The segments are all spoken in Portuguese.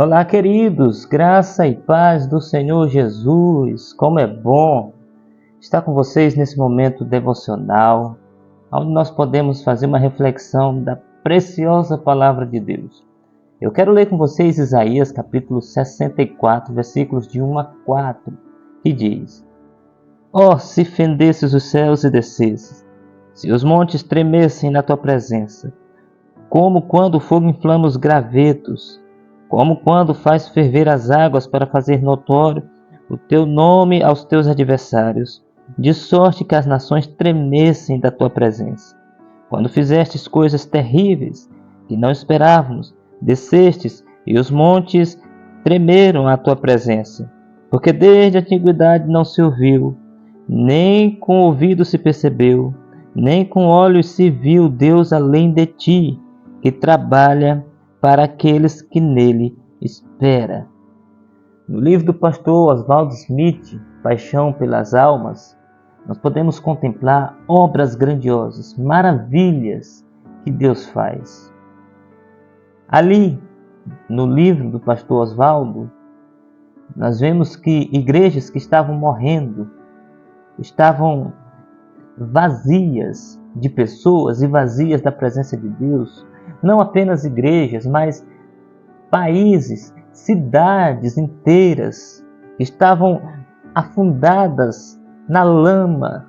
Olá, queridos, graça e paz do Senhor Jesus. Como é bom estar com vocês nesse momento devocional, onde nós podemos fazer uma reflexão da preciosa palavra de Deus. Eu quero ler com vocês Isaías capítulo 64, versículos de 1 a 4, que diz: Ó, se fendesses os céus e descesses, se os montes tremessem na tua presença, como quando o fogo inflama os gravetos, como quando faz ferver as águas para fazer notório o teu nome aos teus adversários, de sorte que as nações tremessem da tua presença. Quando fizestes coisas terríveis que não esperávamos, descestes e os montes tremeram à tua presença. Porque desde a antiguidade não se ouviu, nem com ouvido se percebeu, nem com olhos se viu Deus além de ti, que trabalha para aqueles que nele espera. No livro do pastor Oswald Smith, Paixão pelas Almas, nós podemos contemplar obras grandiosas, maravilhas que Deus faz. Ali, no livro do pastor Oswaldo, nós vemos que igrejas que estavam morrendo, estavam vazias de pessoas e vazias da presença de Deus. Não apenas igrejas, mas países, cidades inteiras estavam afundadas na lama,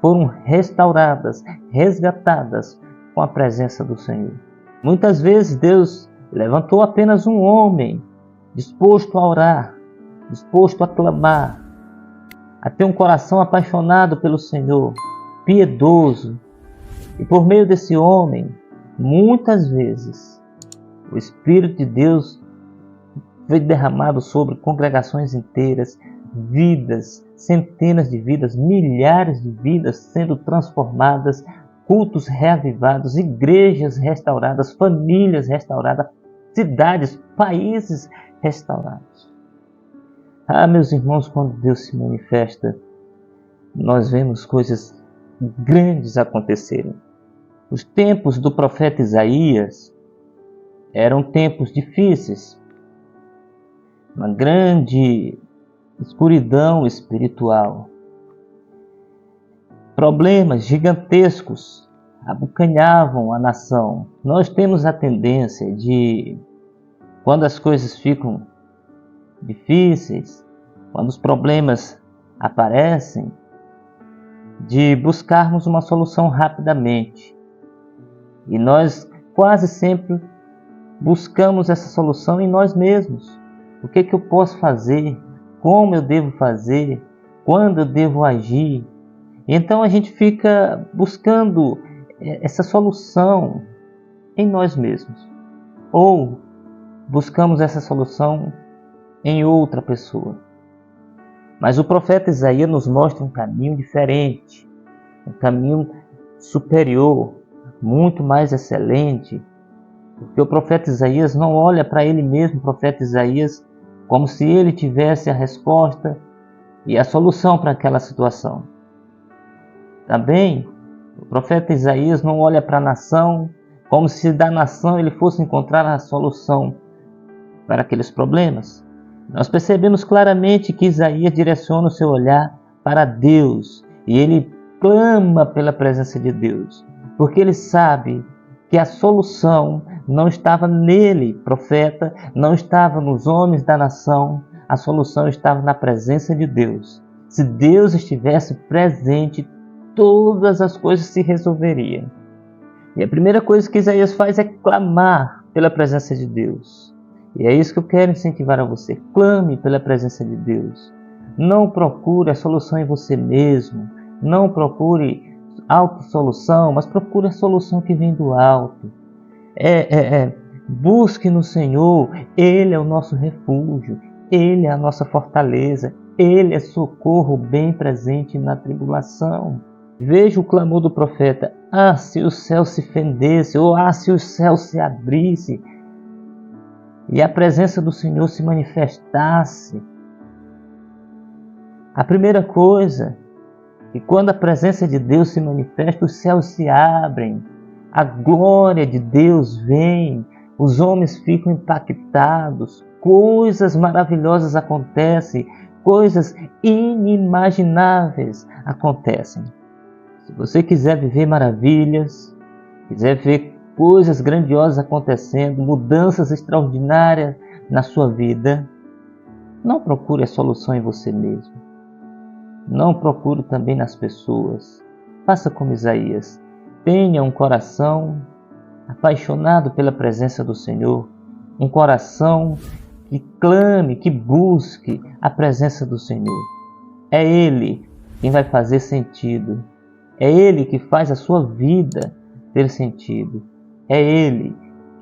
foram restauradas, resgatadas com a presença do Senhor. Muitas vezes Deus levantou apenas um homem disposto a orar, disposto a clamar, a ter um coração apaixonado pelo Senhor, piedoso. E por meio desse homem, muitas vezes, o Espírito de Deus foi derramado sobre congregações inteiras, vidas, centenas de vidas, milhares de vidas sendo transformadas, cultos reavivados, igrejas restauradas, famílias restauradas, cidades, países restaurados. Ah, meus irmãos, quando Deus se manifesta, nós vemos coisas grandes acontecerem. Os tempos do profeta Isaías eram tempos difíceis, uma grande escuridão espiritual. Problemas gigantescos abocanhavam a nação. Nós temos a tendência de, quando as coisas ficam difíceis, quando os problemas aparecem, de buscarmos uma solução rapidamente. E nós quase sempre buscamos essa solução em nós mesmos. O que eu posso fazer? Como eu devo fazer? Quando eu devo agir? Então a gente fica buscando essa solução em nós mesmos. Ou buscamos essa solução em outra pessoa. Mas o profeta Isaías nos mostra um caminho diferente, um caminho superior, muito mais excelente, porque o profeta Isaías não olha para ele mesmo, o profeta Isaías, como se ele tivesse a resposta e a solução para aquela situação. Também, o profeta Isaías não olha para a nação, como se da nação ele fosse encontrar a solução para aqueles problemas. Nós percebemos claramente que Isaías direciona o seu olhar para Deus e ele clama pela presença de Deus, porque ele sabe que a solução não estava nele, profeta, não estava nos homens da nação, a solução estava na presença de Deus. Se Deus estivesse presente, todas as coisas se resolveriam. E a primeira coisa que Isaías faz é clamar pela presença de Deus. E é isso que eu quero incentivar a você. Clame pela presença de Deus. Não procure a solução em você mesmo. Não procure autossolução, mas procure a solução que vem do alto. Busque no Senhor. Ele é o nosso refúgio. Ele é a nossa fortaleza. Ele é socorro bem presente na tribulação. Veja o clamor do profeta. Ah, se o céu se fendesse, ou ah, se o céu se abrisse, e a presença do Senhor se manifestasse. A primeira coisa, que quando a presença de Deus se manifesta, os céus se abrem, a glória de Deus vem, Os homens ficam impactados, coisas maravilhosas acontecem, coisas inimagináveis acontecem. Se você quiser viver maravilhas, quiser ver coisas grandiosas acontecendo, mudanças extraordinárias na sua vida, não procure a solução em você mesmo. Não procure também nas pessoas. Faça como Isaías. Tenha um coração apaixonado pela presença do Senhor, um coração que clame, que busque a presença do Senhor. É Ele quem vai fazer sentido. É Ele que faz a sua vida ter sentido. É Ele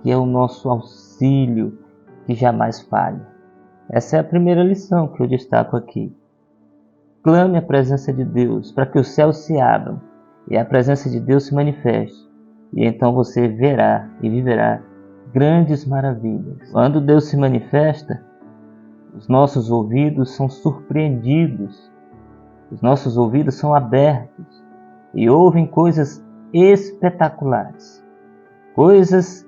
que é o nosso auxílio que jamais falha. Essa é a primeira lição que eu destaco aqui. Clame a presença de Deus para que os céus se abram e a presença de Deus se manifeste. E então você verá e viverá grandes maravilhas. Quando Deus se manifesta, os nossos ouvidos são surpreendidos, os nossos ouvidos são abertos e ouvem coisas espetaculares, coisas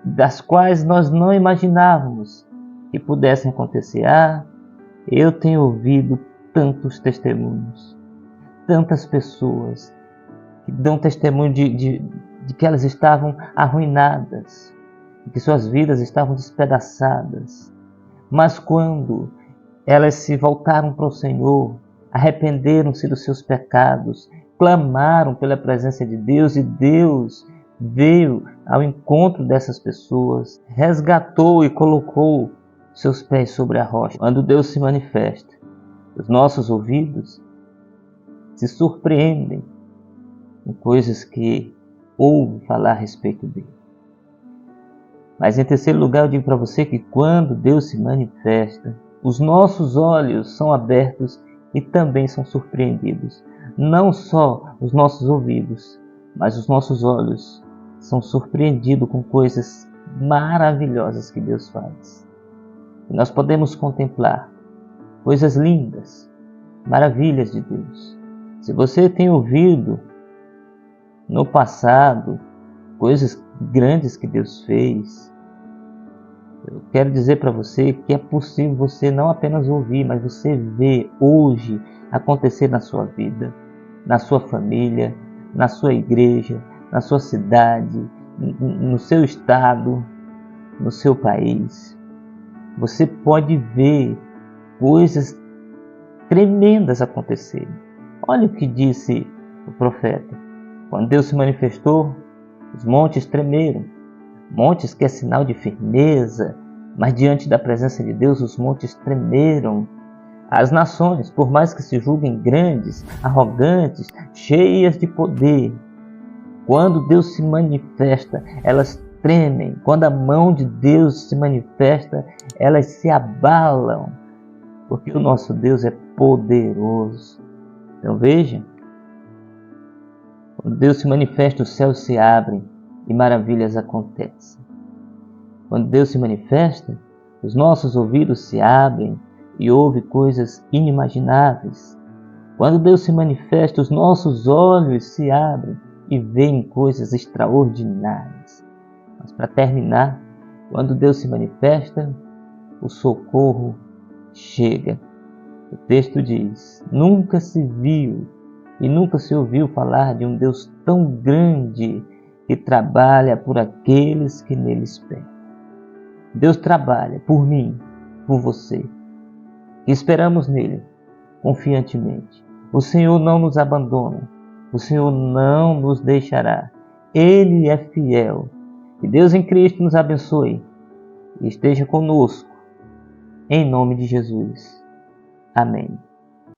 das quais nós não imaginávamos que pudessem acontecer. Eu tenho ouvido tantos testemunhos, tantas pessoas que dão testemunho de que elas estavam arruinadas, de que suas vidas estavam despedaçadas. Mas quando elas se voltaram para o Senhor, arrependeram-se dos seus pecados, clamaram pela presença de Deus, e Deus veio ao encontro dessas pessoas, resgatou e colocou seus pés sobre a rocha. Quando Deus se manifesta, os nossos ouvidos se surpreendem com coisas que ouvem falar a respeito dele. Mas em terceiro lugar, eu digo para você que quando Deus se manifesta, os nossos olhos são abertos e também são surpreendidos. Não só os nossos ouvidos, mas os nossos olhos são surpreendidos com coisas maravilhosas que Deus faz. E nós podemos contemplar coisas lindas, maravilhas de Deus. Se você tem ouvido no passado coisas grandes que Deus fez, eu quero dizer para você que é possível você não apenas ouvir, mas você ver hoje acontecer na sua vida, na sua família, na sua igreja, na sua cidade, no seu estado, no seu país. Você pode ver coisas tremendas acontecerem. Olha o que disse o profeta. Quando Deus se manifestou, os montes tremeram. Montes que é sinal de firmeza, mas diante da presença de Deus os montes tremeram. As nações, por mais que se julguem grandes, arrogantes, cheias de poder, quando Deus se manifesta, elas tremem. Quando a mão de Deus se manifesta, elas se abalam, porque o nosso Deus é poderoso. Então veja, quando Deus se manifesta, os céus se abrem e maravilhas acontecem. Quando Deus se manifesta, os nossos ouvidos se abrem e ouvem coisas inimagináveis. Quando Deus se manifesta, os nossos olhos se abrem e veem coisas extraordinárias. Mas para terminar, quando Deus se manifesta, o socorro chega. O texto diz: nunca se viu e nunca se ouviu falar de um Deus tão grande que trabalha por aqueles que nele esperam. Deus trabalha por mim, por você, que esperamos nele confiantemente. O Senhor não nos abandona, o Senhor não nos deixará. Ele é fiel. Que Deus em Cristo nos abençoe e esteja conosco, em nome de Jesus. Amém.